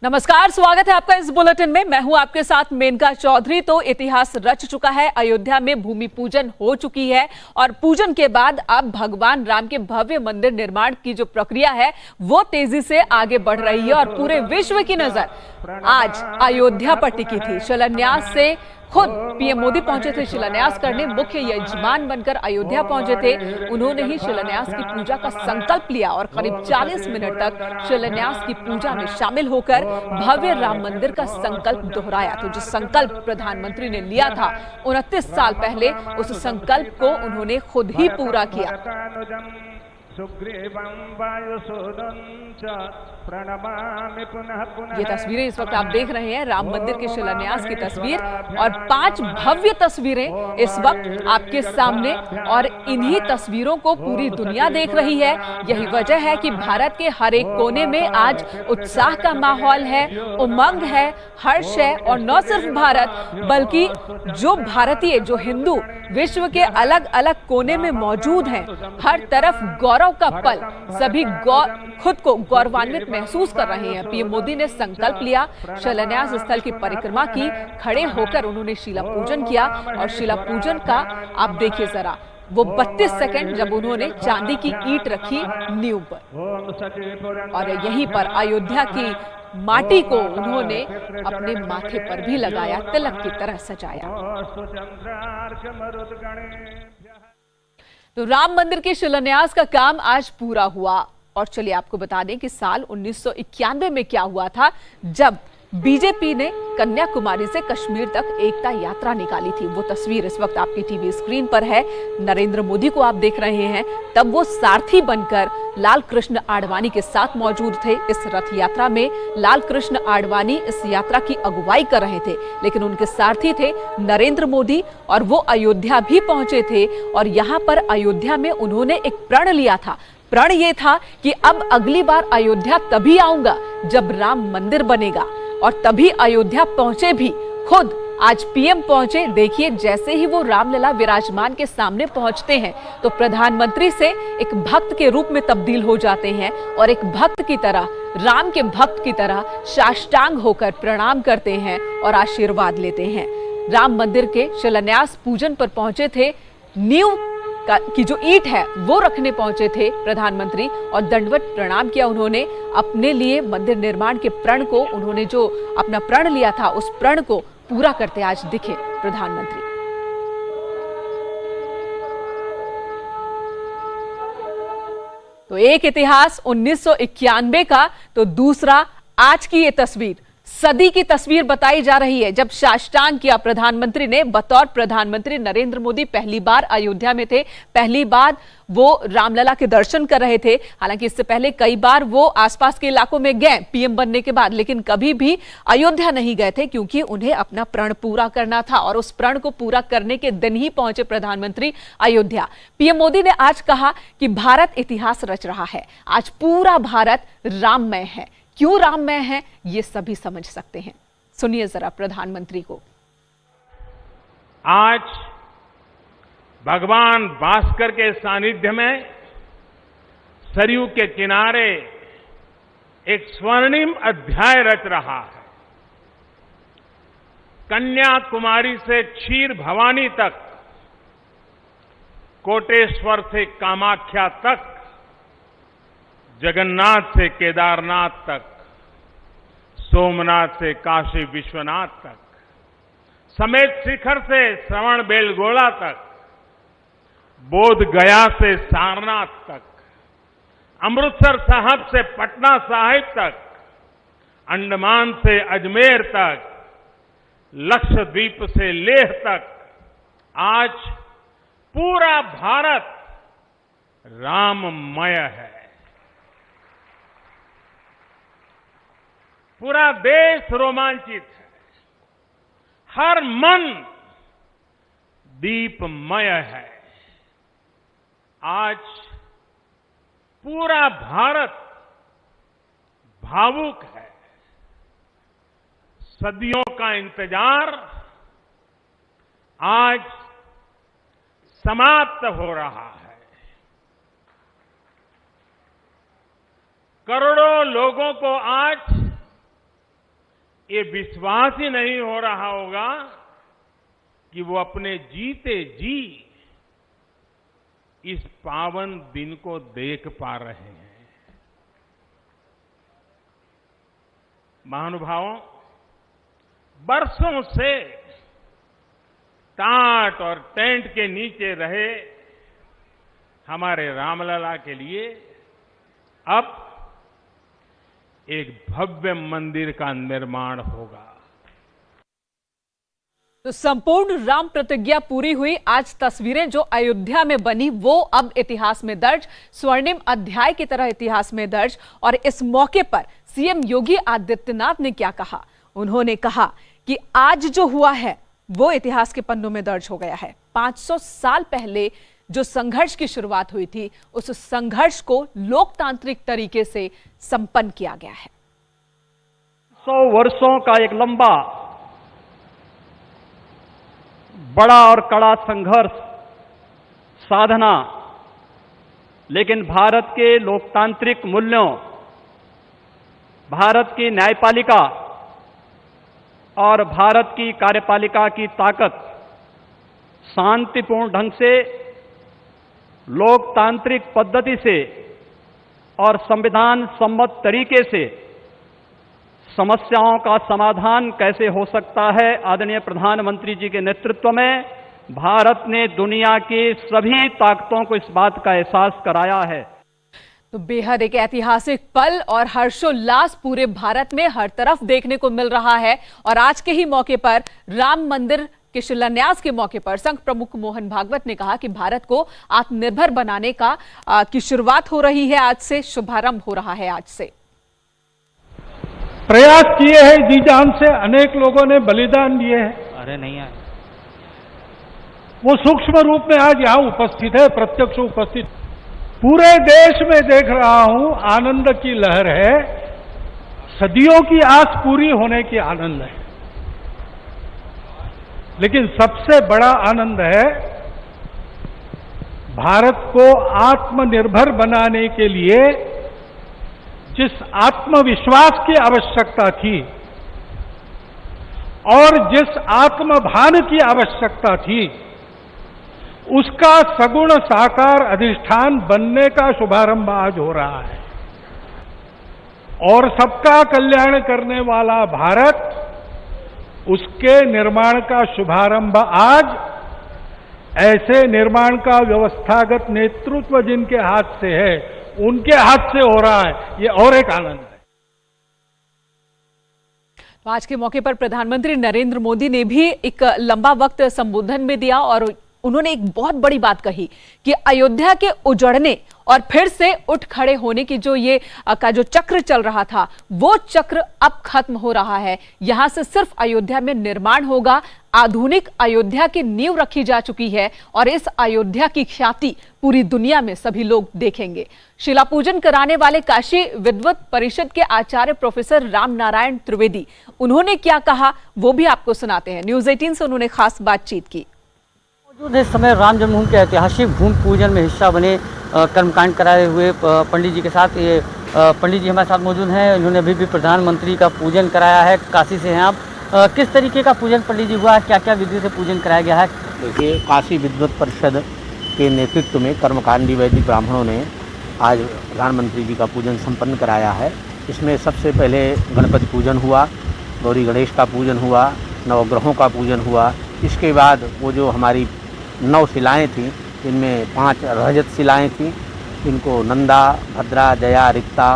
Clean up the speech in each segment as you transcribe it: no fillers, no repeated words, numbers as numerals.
नमस्कार, स्वागत है आपका इस बुलेटिन में। मैं हूं आपके साथ मेनका चौधरी। तो इतिहास रच चुका है, अयोध्या में भूमि पूजन हो चुकी है और पूजन के बाद अब भगवान राम के भव्य मंदिर निर्माण की जो प्रक्रिया है वो तेजी से आगे बढ़ रही है और पूरे विश्व की नजर आज अयोध्या पर टिकी थी। शिलान्यास से खुद पीएम मोदी पहुंचे थे शिलान्यास करने, मुख्य यजमान बनकर अयोध्या पहुंचे थे। उन्होंने ही शिलान्यास की पूजा का संकल्प लिया और करीब 40 मिनट तक शिलान्यास की पूजा में शामिल होकर भव्य राम मंदिर का संकल्प दोहराया। तो जो संकल्प प्रधानमंत्री ने लिया था 29 साल पहले, उस संकल्प को उन्होंने खुद ही पूरा किया। ये तस्वीरें इस वक्त आप देख रहे हैं, राम मंदिर के शिलान्यास की तस्वीर और 5 भव्य तस्वीरें इस वक्त आपके सामने, और इन्हीं तस्वीरों को पूरी दुनिया देख रही है। यही वजह है कि भारत के हर एक कोने में आज उत्साह का माहौल है, उमंग है, हर्ष है। और न सिर्फ भारत बल्कि जो भारतीय, जो हिंदू विश्व के अलग अलग कोने में मौजूद हैं, हर तरफ गौरव का पल, सभी खुद को गौरवान्वित महसूस कर रहे हैं। पीएम मोदी ने संकल्प लिया, शिलान्यास स्थल की परिक्रमा की, खड़े होकर उन्होंने शिला पूजन किया। और शिला पूजन का आप देखिए जरा, वो 32 सेकंड जब उन्होंने चांदी की ईंट रखी नींव पर, और यहीं पर अयोध्या की माटी को उन्होंने अपने माथे पर भी लगाया, तिलक की तरह सजाया। तो राम मंदिर के शिलान्यास का काम आज पूरा हुआ। और चलिए आपको बता दें कि साल 1991 में क्या हुआ था, जब बीजेपी ने कन्याकुमारी से कश्मीर तक एकता यात्रा निकाली थी। वो तस्वीर इस वक्त आपकी टीवी स्क्रीन पर है, नरेंद्र मोदी को आप देख रहे हैं। तब वो सारथी बनकर लाल कृष्ण आडवाणी के साथ मौजूद थे इस रथ यात्रा में। लाल कृष्ण आडवाणी इस यात्रा की अगुवाई कर रहे थे, लेकिन उनके सारथी थे नरेंद्र मोदी, और वो अयोध्या भी पहुंचे थे। और यहाँ पर अयोध्या में उन्होंने एक प्रण लिया था। प्रण ये था कि अब अगली बार अयोध्या तभी आऊंगा जब राम मंदिर बनेगा। और तभी अयोध्या पहुंचे भी, खुद आज पीएम पहुंचे। देखिए, जैसे ही वो रामलला विराजमान के सामने पहुंचते हैं तो प्रधानमंत्री से एक भक्त के रूप में तब्दील हो जाते हैं और एक भक्त की तरह, राम के भक्त की तरह साष्टांग होकर प्रणाम करते हैं और आशीर्वाद लेते हैं। राम मंदिर के शिलान्यास पूजन पर पहुंचे थे, नींव की जो ईंट है वो रखने पहुंचे थे प्रधानमंत्री, और दंडवत प्रणाम किया उन्होंने। अपने लिए मंदिर निर्माण के प्रण को, उन्होंने जो अपना प्रण लिया था उस प्रण को पूरा करते आज दिखे प्रधानमंत्री। तो एक इतिहास 1991 का, तो दूसरा आज की ये तस्वीर, सदी की तस्वीर बताई जा रही है। जब साष्टांग किया प्रधानमंत्री ने, बतौर प्रधानमंत्री नरेंद्र मोदी पहली बार अयोध्या में थे, पहली बार वो रामलला के दर्शन कर रहे थे। हालांकि इससे पहले कई बार वो आसपास के इलाकों में गए पीएम बनने के बाद, लेकिन कभी भी अयोध्या नहीं गए थे, क्योंकि उन्हें अपना प्रण पूरा करना था। और उस प्रण को पूरा करने के दिन ही पहुंचे प्रधानमंत्री अयोध्या। पीएम मोदी ने आज कहा कि भारत इतिहास रच रहा है, आज पूरा भारत राममय है। क्यों राममय है ये सभी समझ सकते हैं, सुनिए जरा प्रधानमंत्री को। आज भगवान भास्कर के सानिध्य में सरयू के किनारे एक स्वर्णिम अध्याय रच रहा है। कन्याकुमारी से क्षीर भवानी तक, कोटेश्वर से कामाख्या तक, जगन्नाथ से केदारनाथ तक, सोमनाथ से काशी विश्वनाथ तक, समेत शिखर से श्रवण बेलगोला तक, बोध गया से सारनाथ तक, अमृतसर साहब से पटना साहिब तक, अंडमान से अजमेर तक, लक्षद्वीप से लेह तक, आज पूरा भारत राममय है। पूरा देश रोमांचित है, हर मन दीपमय है। आज पूरा भारत भावुक है। सदियों का इंतजार आज समाप्त हो रहा है। करोड़ों लोगों को आज ये विश्वास ही नहीं हो रहा होगा कि वो अपने जीते जी इस पावन दिन को देख पा रहे हैं। महानुभावों, बरसों से टाट और टेंट के नीचे रहे हमारे रामलला के लिए अब एक भव्य मंदिर का निर्माण होगा। तो संपूर्ण राम प्रतिज्ञा पूरी हुई। आज तस्वीरें जो अयोध्या में बनी वो अब इतिहास में दर्ज, स्वर्णिम अध्याय की तरह इतिहास में दर्ज। और इस मौके पर सीएम योगी आदित्यनाथ ने क्या कहा? उन्होंने कहा कि आज जो हुआ है वो इतिहास के पन्नों में दर्ज हो गया है। 500 साल पहले जो संघर्ष की शुरुआत हुई थी, उस संघर्ष को लोकतांत्रिक तरीके से संपन्न किया गया है। 100 वर्षों का एक लंबा, बड़ा और कड़ा संघर्ष, साधना, लेकिन भारत के लोकतांत्रिक मूल्यों, भारत की न्यायपालिका और भारत की कार्यपालिका की ताकत शांतिपूर्ण ढंग से, लोकतांत्रिक पद्धति से और संविधान सम्मत तरीके से समस्याओं का समाधान कैसे हो सकता है, आदरणीय प्रधानमंत्री जी के नेतृत्व में भारत ने दुनिया की सभी ताकतों को इस बात का एहसास कराया है। तो बेहद एक ऐतिहासिक पल और हर्षोल्लास पूरे भारत में हर तरफ देखने को मिल रहा है। और आज के ही मौके पर, राम मंदिर के शिलान्यास के मौके पर, संघ प्रमुख मोहन भागवत ने कहा कि भारत को आत्मनिर्भर बनाने की शुरुआत हो रही है आज से, शुभारंभ हो रहा है आज से। प्रयास किए हैं जी जान से, अनेक लोगों ने बलिदान दिए हैं। अरे नहीं आए, वो सूक्ष्म रूप में आज यहां उपस्थित है, प्रत्यक्ष उपस्थित। पूरे देश में देख रहा हूं आनंद की लहर है, सदियों की आस पूरी होने की आनंद है। लेकिन सबसे बड़ा आनंद है भारत को आत्मनिर्भर बनाने के लिए जिस आत्मविश्वास की आवश्यकता थी और जिस आत्मभान की आवश्यकता थी, उसका सगुण साकार अधिष्ठान बनने का शुभारंभ आज हो रहा है। और सबका कल्याण करने वाला भारत, उसके निर्माण का शुभारंभ आज ऐसे निर्माण का व्यवस्थागत नेतृत्व जिनके हाथ से है, उनके हाथ से हो रहा है। ये और एक आनंद है। तो आज के मौके पर प्रधानमंत्री नरेंद्र मोदी ने भी एक लंबा वक्त संबोधन में दिया और उन्होंने एक बहुत बड़ी बात कही कि अयोध्या के उजड़ने और फिर से उठ खड़े होने की जो चक्र चल रहा था, वो चक्र अब खत्म हो रहा है। यहां से सिर्फ अयोध्या में निर्माण होगा, आधुनिक अयोध्या की नींव रखी जा चुकी है और इस अयोध्या की ख्याति पूरी दुनिया में सभी लोग देखेंगे। शिला पूजन कराने वाले काशी विद्वत परिषद के आचार्य प्रोफेसर राम नारायण त्रिवेदी, उन्होंने क्या कहा वो भी आपको सुनाते हैं। न्यूज 18 से उन्होंने खास बातचीत की। मौजूद इस समय राम जन्मभूमि के ऐतिहासिक भूमि पूजन में हिस्सा बने कर्मकांड कराए हुए पंडित जी के साथ, ये पंडित जी हमारे साथ मौजूद हैं। इन्होंने अभी भी प्रधानमंत्री का पूजन कराया है। काशी से हैं आप, किस तरीके का पूजन पंडित जी हुआ, क्या क्या विधि से पूजन कराया गया है? देखिए, काशी विद्वत परिषद के नेतृत्व में कर्मकांडी वैदिक ब्राह्मणों ने आज प्रधानमंत्री जी का पूजन संपन्न कराया है। इसमें सबसे पहले गणपति पूजन हुआ, गौरी गणेश का पूजन हुआ, नवग्रहों का पूजन हुआ। इसके बाद वो जो हमारी 9 शिलाएँ थीं, इनमें 5 रजत शिलाएँ थीं, इनको नंदा, भद्रा, जया, रिक्ता,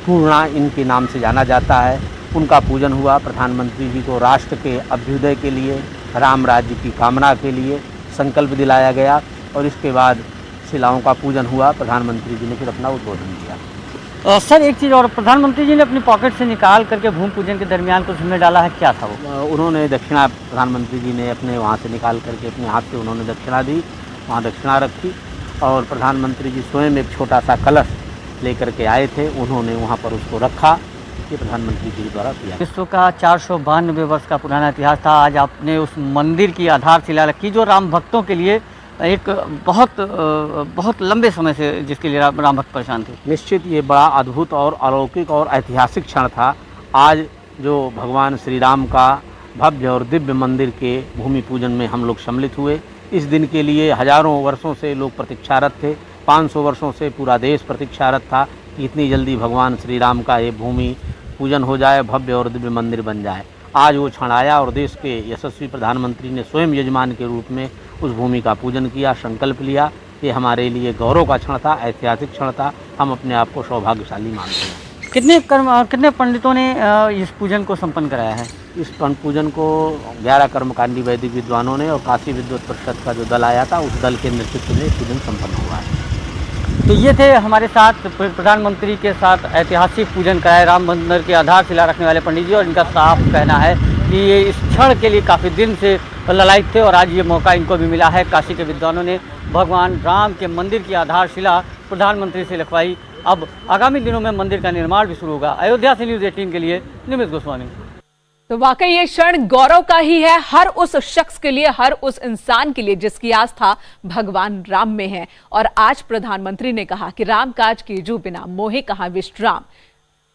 पूर्णा इनके नाम से जाना जाता है। उनका पूजन हुआ। प्रधानमंत्री जी को राष्ट्र के अभ्युदय के लिए, राम राज्य की कामना के लिए संकल्प दिलाया गया और इसके बाद शिलाओं का पूजन हुआ। प्रधानमंत्री जी ने फिर अपना उद्बोधन दिया। सर, एक चीज़ और, प्रधानमंत्री जी ने अपनी पॉकेट से निकाल करके भूमि पूजन के दरमियान कुछ उसमें डाला है, क्या था वो? उन्होंने दक्षिणा, प्रधानमंत्री जी ने अपने वहाँ से निकाल करके अपने हाथ से उन्होंने दक्षिणा दी, वहाँ दक्षिणा रखी और प्रधानमंत्री जी स्वयं एक छोटा सा कलश लेकर के आए थे, उन्होंने वहाँ पर उसको रखा। ये प्रधानमंत्री जी द्वारा किया। विश्व का 492 वर्ष का पुराना इतिहास था। आज आपने उस मंदिर की आधारशिला रखी जो राम भक्तों के लिए एक बहुत लंबे समय से जिसके लिए राम भक्त परेशान थे। निश्चित ये बड़ा अद्भुत और अलौकिक और ऐतिहासिक क्षण था। आज जो भगवान श्री राम का भव्य और दिव्य मंदिर के भूमि पूजन में हम लोग सम्मिलित हुए। इस दिन के लिए हजारों वर्षों से लोग प्रतीक्षारत थे। 500 वर्षों से पूरा देश प्रतीक्षारत था कि इतनी जल्दी भगवान श्री राम का ये भूमि पूजन हो जाए, भव्य और दिव्य मंदिर बन जाए। आज वो क्षण आया और देश के यशस्वी प्रधानमंत्री ने स्वयं यजमान के रूप में उस भूमि का पूजन किया, संकल्प लिया। ये हमारे लिए गौरव का क्षण था, ऐतिहासिक क्षण था। हम अपने आप को सौभाग्यशाली मानते हैं। कितने पंडितों ने इस पूजन को संपन्न कराया है? इस पूजन को 11 कर्मकांडी वैदिक विद्वानों ने और काशी विद्वत परिषद का जो दल आया था, उस दल के नेतृत्व में पूजन संपन्न हुआ है। तो ये थे हमारे साथ प्रधानमंत्री के साथ ऐतिहासिक पूजन कराए राम मंदिर की आधारशिला रखने वाले पंडित जी, और इनका साफ कहना है कि ये इस क्षण के लिए काफ़ी दिन से ललायित थे और आज ये मौका इनको भी मिला है। काशी के विद्वानों ने भगवान राम के मंदिर की आधारशिला प्रधानमंत्री से लिखवाई। अब आगामी दिनों में मंदिर का निर्माण भी शुरू होगा। अयोध्या से न्यूज़ 18 के लिए निमित गोस्वामी। तो वाकई ये क्षण गौरव का ही है, हर उस शख्स के लिए, हर उस इंसान के लिए जिसकी आस्था भगवान राम में है। और आज प्रधानमंत्री ने कहा कि राम काज कीजू बिना मोहे कहां विश्राम।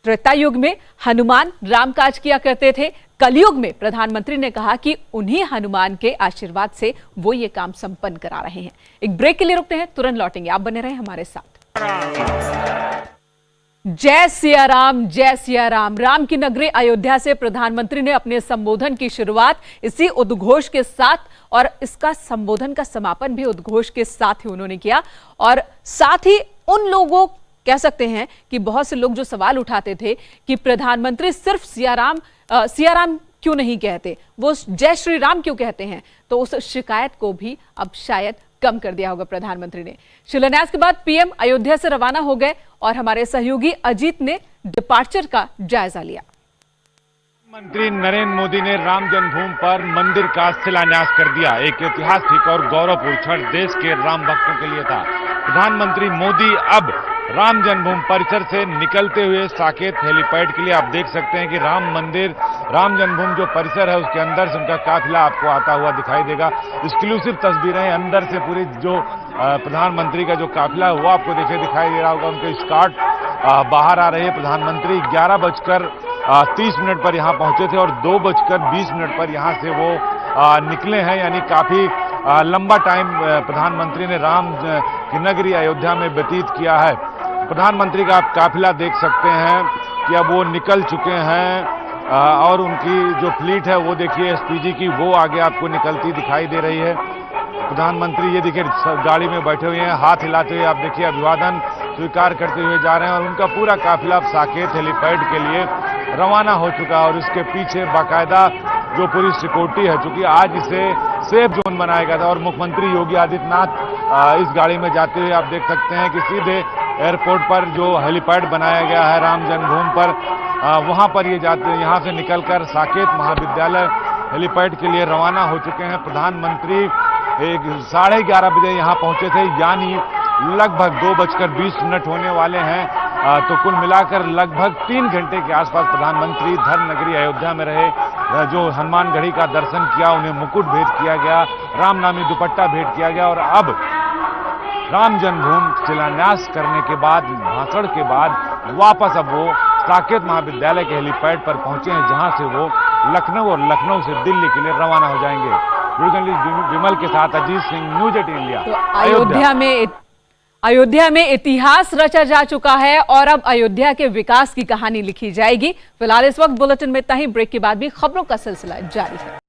त्रेता युग में हनुमान राम काज किया करते थे, कलयुग में प्रधानमंत्री ने कहा कि उन्हीं हनुमान के आशीर्वाद से वो ये काम संपन्न करा रहे हैं। एक ब्रेक के लिए रुकते हैं, तुरंत लौटेंगे, आप बने रहे हमारे साथ। जय सिया राम, जय सिया राम। राम की नगरी अयोध्या से प्रधानमंत्री ने अपने संबोधन की शुरुआत इसी उद्घोष के साथ और इसका संबोधन का समापन भी उद्घोष के साथ ही उन्होंने किया। और साथ ही उन लोगों, कह सकते हैं कि बहुत से लोग जो सवाल उठाते थे कि प्रधानमंत्री सिर्फ सिया राम क्यों नहीं कहते, वो जय श्री राम क्यों कहते हैं, तो उस शिकायत को भी अब शायद कम कर दिया होगा प्रधानमंत्री ने। शिलान्यास के बाद पीएम अयोध्या से रवाना हो गए और हमारे सहयोगी अजीत ने डिपार्चर का जायजा लिया। प्रधानमंत्री नरेंद्र मोदी ने राम जन्मभूमि पर मंदिर का शिलान्यास कर दिया। एक ऐतिहासिक और गौरवपूर्ण क्षण देश के राम भक्तों के लिए था। प्रधानमंत्री मोदी अब राम जन्मभूमि परिसर से निकलते हुए साकेत हेलीपैड के लिए आप देख सकते हैं कि राम मंदिर, राम जन्मभूमि जो परिसर है उसके अंदर से उनका काफिला आपको आता हुआ दिखाई देगा। एक्सक्लूसिव तस्वीरें अंदर से पूरी जो प्रधानमंत्री का जो काफिला है वो आपको दिखाई दे रहा होगा। उनके स्कॉट बाहर आ रहे हैं। प्रधानमंत्री 11:30 पर यहाँ पहुंचे थे और 2:20 पर यहाँ से वो निकले हैं। यानी काफी लंबा टाइम प्रधानमंत्री ने राम की नगरी अयोध्या में व्यतीत किया है। प्रधानमंत्री का आप काफिला देख सकते हैं कि अब वो निकल चुके हैं और उनकी जो फ्लीट है वो देखिए एसपीजी की, वो आगे आपको निकलती दिखाई दे रही है। प्रधानमंत्री ये देखिए गाड़ी में बैठे हुए हैं, हाथ हिलाते हुए आप देखिए अभिवादन स्वीकार करते हुए जा रहे हैं और उनका पूरा काफिला अब साकेत हेलीपैड के लिए रवाना हो चुका है। और उसके पीछे बाकायदा जो पूरी सिक्योरिटी है, चूंकि आज इसे सेफ जोन बनाया गया था और मुख्यमंत्री योगी आदित्यनाथ इस गाड़ी में जाते हुए आप देख सकते हैं कि सीधे एयरपोर्ट पर जो हेलीपैड बनाया गया है राम जन्मभूमि पर, वहां पर ये जाते हैं। यहाँ से निकलकर साकेत महाविद्यालय हेलीपैड के लिए रवाना हो चुके हैं। प्रधानमंत्री 11:30 बजे यहाँ पहुंचे थे, यानी लगभग 2:20 होने वाले हैं। तो कुल मिलाकर लगभग 3 घंटे के आसपास प्रधानमंत्री धर्म नगरी अयोध्या में रहे। जो हनुमान गढ़ी का दर्शन किया, उन्हें मुकुट भेंट किया गया, रामनामी दुपट्टा भेंट किया गया और अब राम जन्मभूमि शिलान्यास करने के बाद, भाषण के बाद वापस अब वो साकेत महाविद्यालय के हेलीपैड पर पहुंचे हैं, जहां से वो लखनऊ और लखनऊ से दिल्ली के लिए रवाना हो जाएंगे। विमल के साथ अजीत सिंह, न्यूज़ 18 इंडिया। तो अयोध्या में इतिहास रचा जा चुका है और अब अयोध्या के विकास की कहानी लिखी जाएगी। फिलहाल इस वक्त बुलेटिन में इतना ही। ब्रेक के बाद भी खबरों का सिलसिला जारी है।